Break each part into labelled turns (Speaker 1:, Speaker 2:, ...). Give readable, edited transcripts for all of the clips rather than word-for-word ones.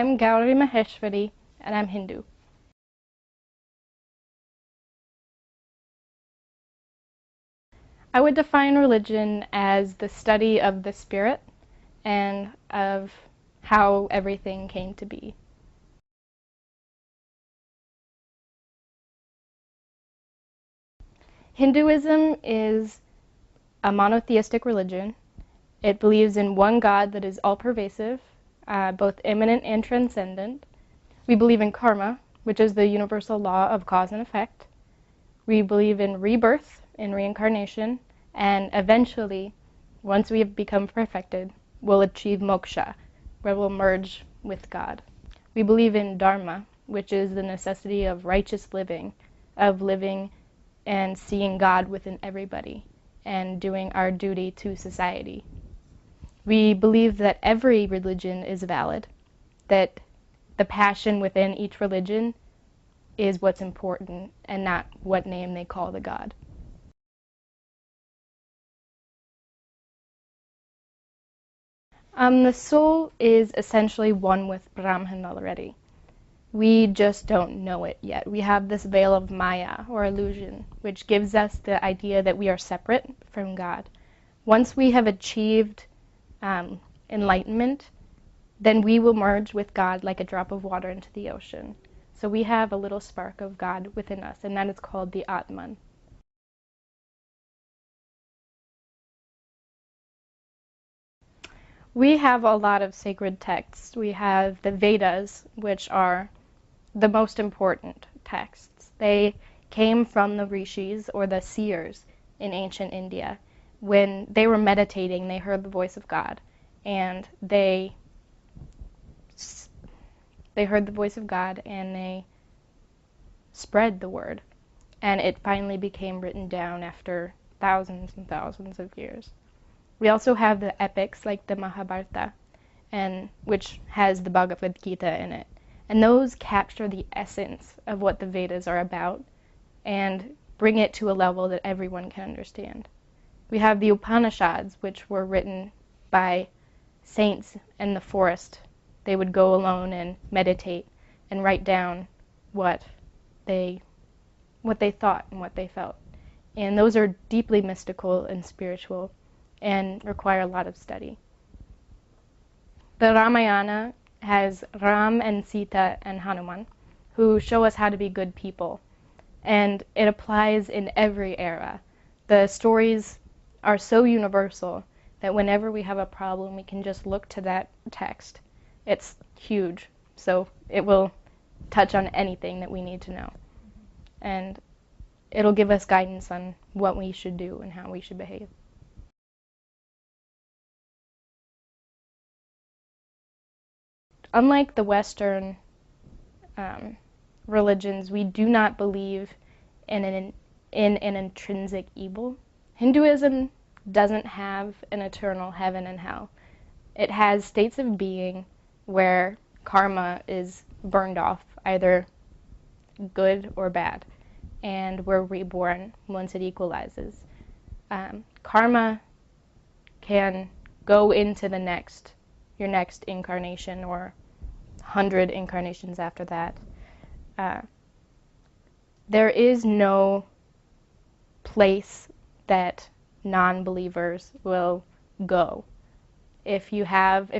Speaker 1: I'm Gauri Maheshwari, and I'm Hindu. I would define religion as the study of the spirit and of how everything came to be. Hinduism is a monotheistic religion. It believes in one God that is all-pervasive, both immanent and transcendent. We believe in karma, which is the universal law of cause and effect. We believe in rebirth, in reincarnation, and eventually, once we have become perfected, we'll achieve moksha, where we'll merge with God. We believe in dharma, which is the necessity of righteous living, of living and seeing God within everybody, and doing our duty to society. We believe that every religion is valid, that the passion within each religion is what's important and not what name they call the God. The soul is essentially one with Brahman already. We just don't know it yet. We have this veil of Maya, or illusion, which gives us the idea that we are separate from God. Once we have achieved enlightenment, then we will merge with God like a drop of water into the ocean. So we have a little spark of God within us, and that is called the Atman. We have a lot of sacred texts. We have the Vedas, which are the most important texts. They came from the rishis, or the seers, in ancient India. When they were meditating, they heard the voice of God, and they heard the voice of God, and they spread the word. And it finally became written down after thousands and thousands of years. We also have the epics like the Mahabharata, which has the Bhagavad Gita in it. And those capture the essence of what the Vedas are about and bring it to a level that everyone can understand. We have the Upanishads, which were written by saints in the forest. They would go alone and meditate and write down what they thought and what they felt. And those are deeply mystical and spiritual and require a lot of study. The Ramayana has Ram and Sita and Hanuman, who show us how to be good people. And it applies in every era. The stories are so universal that whenever we have a problem, we can just look to that text. It's huge, so it will touch on anything that we need to know. And it'll give us guidance on what we should do and how we should behave. Unlike the Western religions, we do not believe in an intrinsic evil. Hinduism doesn't have an eternal heaven and hell. It has states of being where karma is burned off, either good or bad, and we're reborn once it equalizes. Karma can go into your next incarnation or 100 incarnations after that. There is no place that non-believers will go. If you have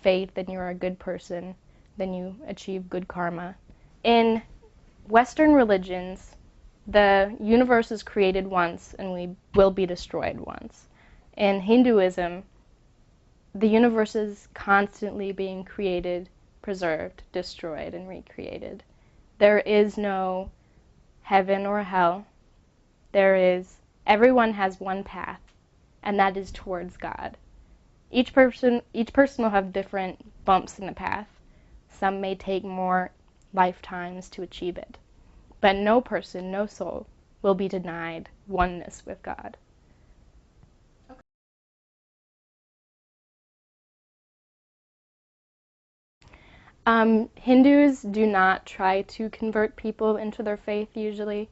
Speaker 1: faith, then you're a good person, then you achieve good karma. In Western religions, the universe is created once and we will be destroyed once. In Hinduism, the universe is constantly being created, preserved, destroyed, and recreated. There is no heaven or hell. Everyone has one path, and that is towards God. Each person will have different bumps in the path. Some may take more lifetimes to achieve it. But no person, no soul, will be denied oneness with God. Hindus do not try to convert people into their faith usually.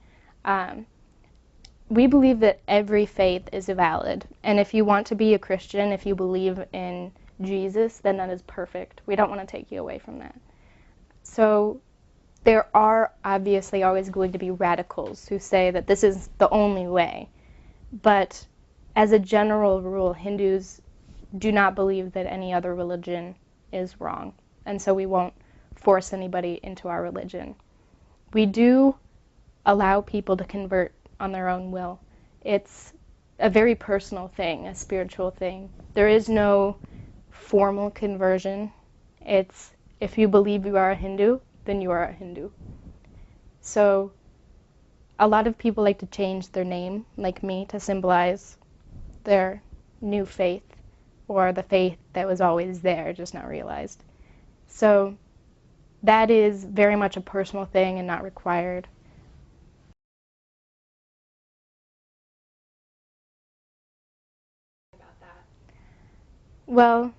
Speaker 1: We believe that every faith is valid. And if you want to be a Christian, if you believe in Jesus, then that is perfect. We don't want to take you away from that. So there are obviously always going to be radicals who say that this is the only way. But as a general rule, Hindus do not believe that any other religion is wrong. And so we won't force anybody into our religion. We do allow people to convert on their own will. It's a very personal thing, a spiritual thing. There is no formal conversion. It's if you believe you are a Hindu, then you are a Hindu. So a lot of people like to change their name, like me, to symbolize their new faith or the faith that was always there, just not realized. So that is very much a personal thing and not required. Well,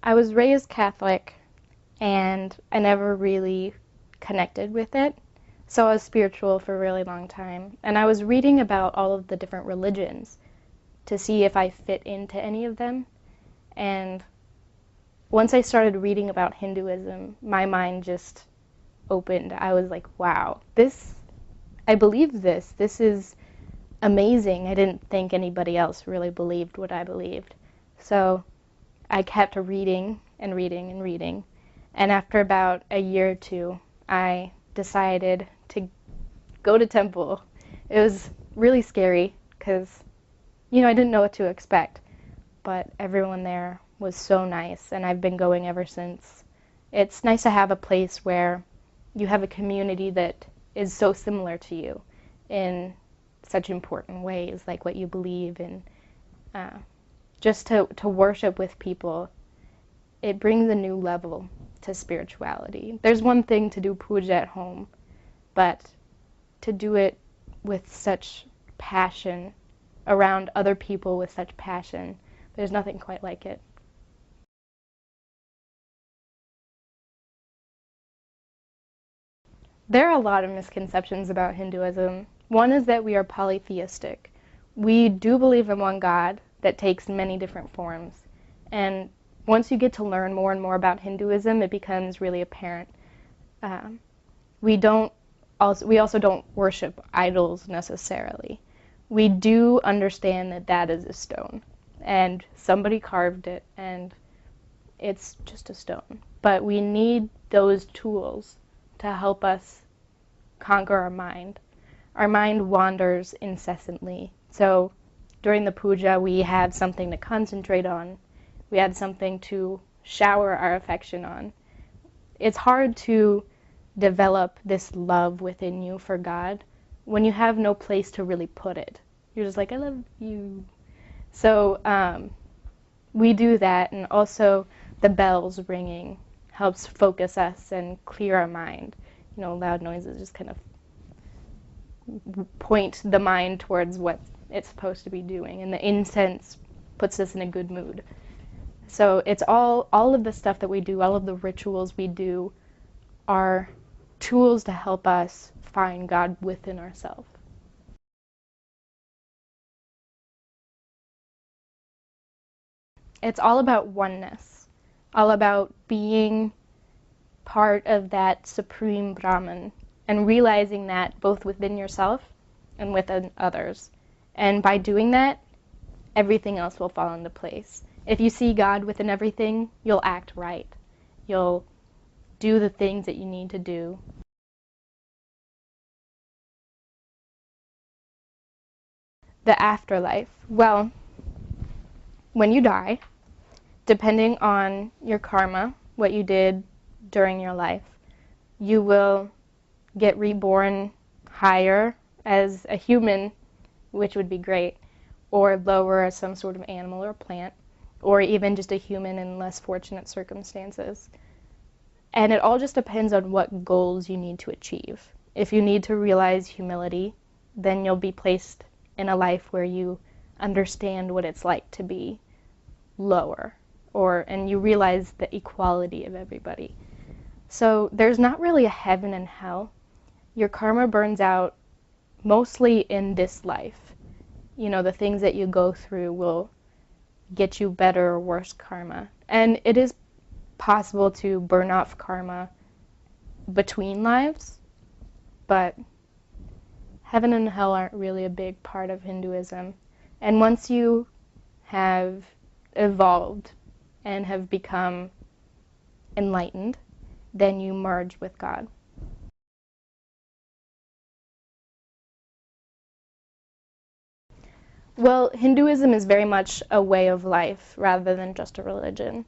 Speaker 1: I was raised Catholic and I never really connected with it. So I was spiritual for a really long time. And I was reading about all of the different religions to see if I fit into any of them. And once I started reading about Hinduism, my mind just opened. I was like, wow, I believe this. This is amazing. I didn't think anybody else really believed what I believed. So I kept reading and reading and reading. And after about a year or two, I decided to go to temple. It was really scary because, I didn't know what to expect. But everyone there was so nice, and I've been going ever since. It's nice to have a place where you have a community that is so similar to you in such important ways, like what you believe in. Just to worship with people, it brings a new level to spirituality. There's one thing to do puja at home, but to do it with such passion, around other people with such passion, there's nothing quite like it. There are a lot of misconceptions about Hinduism. One is that we are polytheistic. We do believe in one God that takes many different forms. And once you get to learn more and more about Hinduism, it becomes really apparent. Um, we also don't worship idols necessarily. We do understand that that is a stone, and somebody carved it, and it's just a stone. But we need those tools to help us conquer our mind. Our mind wanders incessantly. So during the puja, we had something to concentrate on. We had something to shower our affection on. It's hard to develop this love within you for God when you have no place to really put it. You're just like, I love you. So we do that, and also the bells ringing helps focus us and clear our mind. Loud noises just kind of point the mind towards what it's supposed to be doing, and the incense puts us in a good mood. So it's all of the stuff that we do, all of the rituals we do are tools to help us find God within ourselves. It's all about oneness, all about being part of that supreme Brahman and realizing that both within yourself and within others. And by doing that, everything else will fall into place. If you see God within everything, you'll act right. You'll do the things that you need to do. The afterlife. Well, when you die, depending on your karma, what you did during your life, you will get reborn higher as a human, which would be great, or lower as some sort of animal or plant, or even just a human in less fortunate circumstances. And it all just depends on what goals you need to achieve. If you need to realize humility, then you'll be placed in a life where you understand what it's like to be lower, and you realize the equality of everybody. So there's not really a heaven and hell. Your karma burns out mostly in this life. The things that you go through will get you better or worse karma. And it is possible to burn off karma between lives, but heaven and hell aren't really a big part of Hinduism. And once you have evolved and have become enlightened, then you merge with God. Well, Hinduism is very much a way of life rather than just a religion.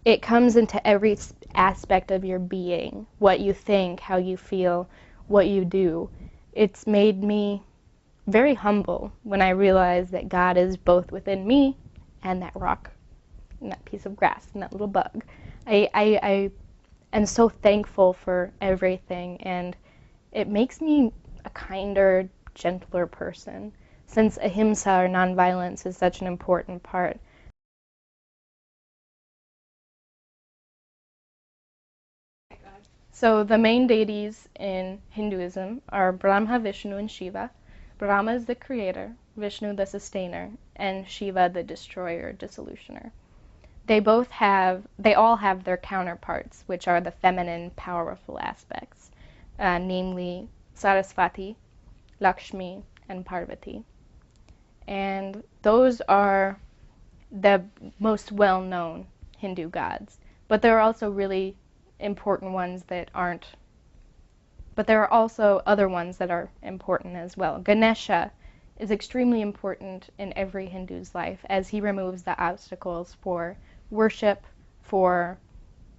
Speaker 1: It comes into every aspect of your being, what you think, how you feel, what you do. It's made me very humble when I realize that God is both within me and that rock and that piece of grass and that little bug. I am so thankful for everything, and it makes me a kinder, gentler person, since ahimsa or nonviolence is such an important part. So the main deities in Hinduism are Brahma, Vishnu, and Shiva. Brahma is the creator, Vishnu the sustainer, and Shiva the destroyer, dissolutioner. They all have their counterparts, which are the feminine, powerful aspects, namely Saraswati, Lakshmi, and Parvati. And those are the most well-known Hindu gods. But there are also really important ones that aren't. But there are also other ones that are important as well. Ganesha is extremely important in every Hindu's life, as he removes the obstacles for worship, for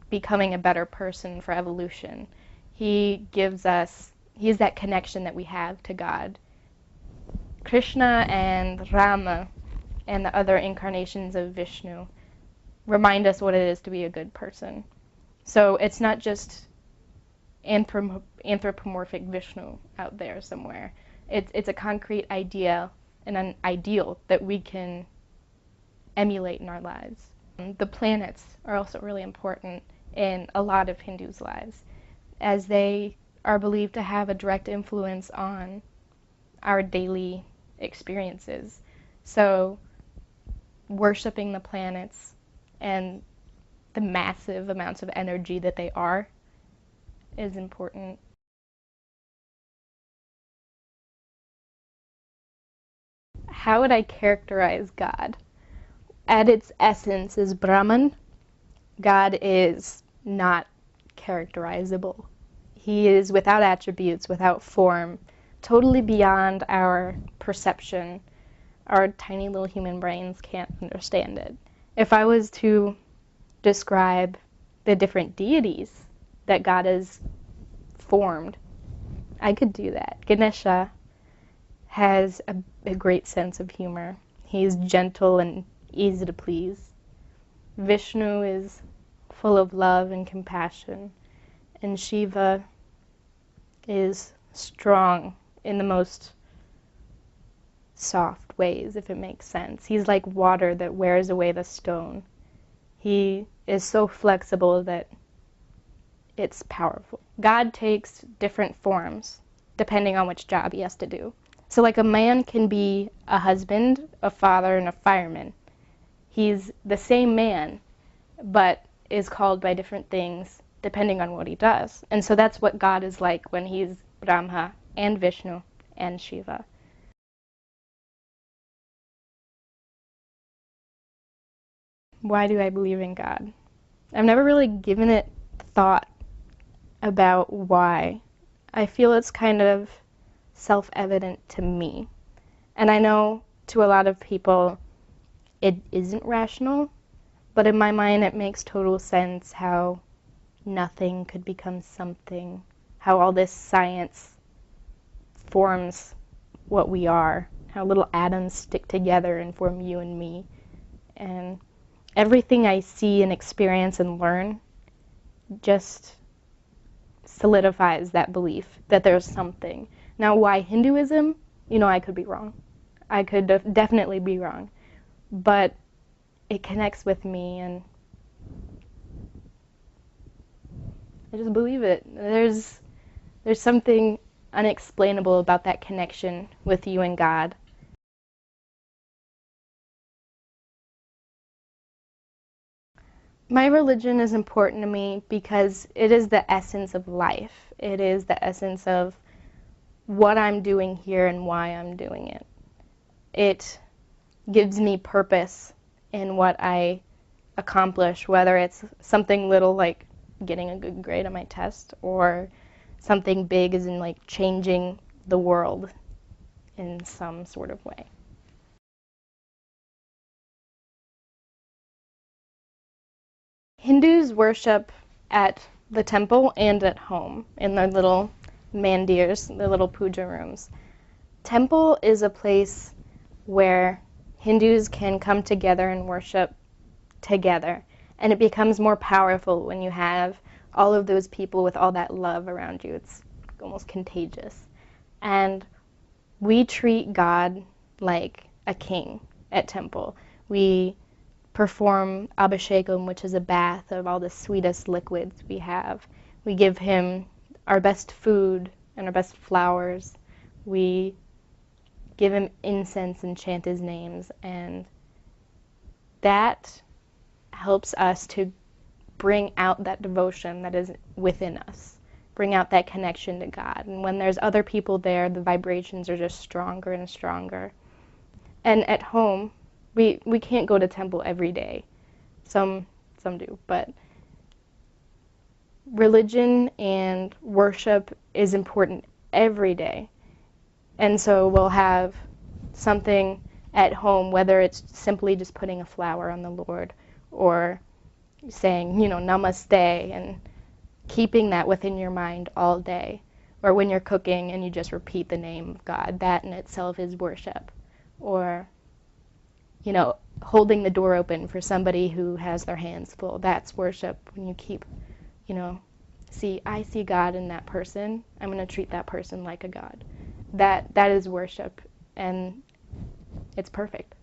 Speaker 1: becoming a better person, for evolution. He is that connection that we have to God. Krishna and Rama and the other incarnations of Vishnu remind us what it is to be a good person. So it's not just anthropomorphic Vishnu out there somewhere. It's a concrete idea and an ideal that we can emulate in our lives. The planets are also really important in a lot of Hindus' lives, as they are believed to have a direct influence on our daily experiences. So worshiping the planets and the massive amounts of energy that they are is important. How would I characterize God? At its essence is Brahman. God is not characterizable. He is without attributes, without form, totally beyond our perception. Our tiny little human brains can't understand it. If I was to describe the different deities that God has formed, I could do that. Ganesha has a great sense of humor. He's gentle and easy to please. Vishnu is full of love and compassion, and Shiva is strong in the most soft ways, if it makes sense. He's like water that wears away the stone. He is so flexible that it's powerful. God takes different forms depending on which job he has to do. So like a man can be a husband, a father, and a fireman. He's the same man, but is called by different things depending on what he does. And so that's what God is like when he's Brahma and Vishnu and Shiva. Why do I believe in God? I've never really given it thought about why. I feel it's kind of self-evident to me. And I know to a lot of people it isn't rational, but in my mind it makes total sense how nothing could become something, how all this science forms what we are, how little atoms stick together and form you and me. And everything I see and experience and learn just solidifies that belief that there's something. Now, why Hinduism? I could be wrong. I could definitely be wrong. But it connects with me, and I just believe it. There's something unexplainable about that connection with you and God. My religion is important to me because it is the essence of life. It is the essence of what I'm doing here and why I'm doing it. It gives me purpose in what I accomplish, whether it's something little like getting a good grade on my test or something big as in like changing the world in some sort of way. Hindus worship at the temple and at home in their little mandirs, their little puja rooms. Temple is a place where Hindus can come together and worship together. And it becomes more powerful when you have all of those people with all that love around you. It's almost contagious. And we treat God like a king at temple. We perform abhishekam, which is a bath of all the sweetest liquids we have. We give him our best food and our best flowers. We give him incense and chant his names, and that helps us to bring out that devotion that is within us, bring out that connection to God. And when there's other people there, the vibrations are just stronger and stronger. And at home, we can't go to temple every day. Some do, but religion and worship is important every day. And so we'll have something at home, whether it's simply just putting a flower on the Lord or saying, namaste, and keeping that within your mind all day. Or when you're cooking and you just repeat the name of God, that in itself is worship. Or, holding the door open for somebody who has their hands full, that's worship. When you keep, I see God in that person, I'm going to treat that person like a God. That is worship, and it's perfect.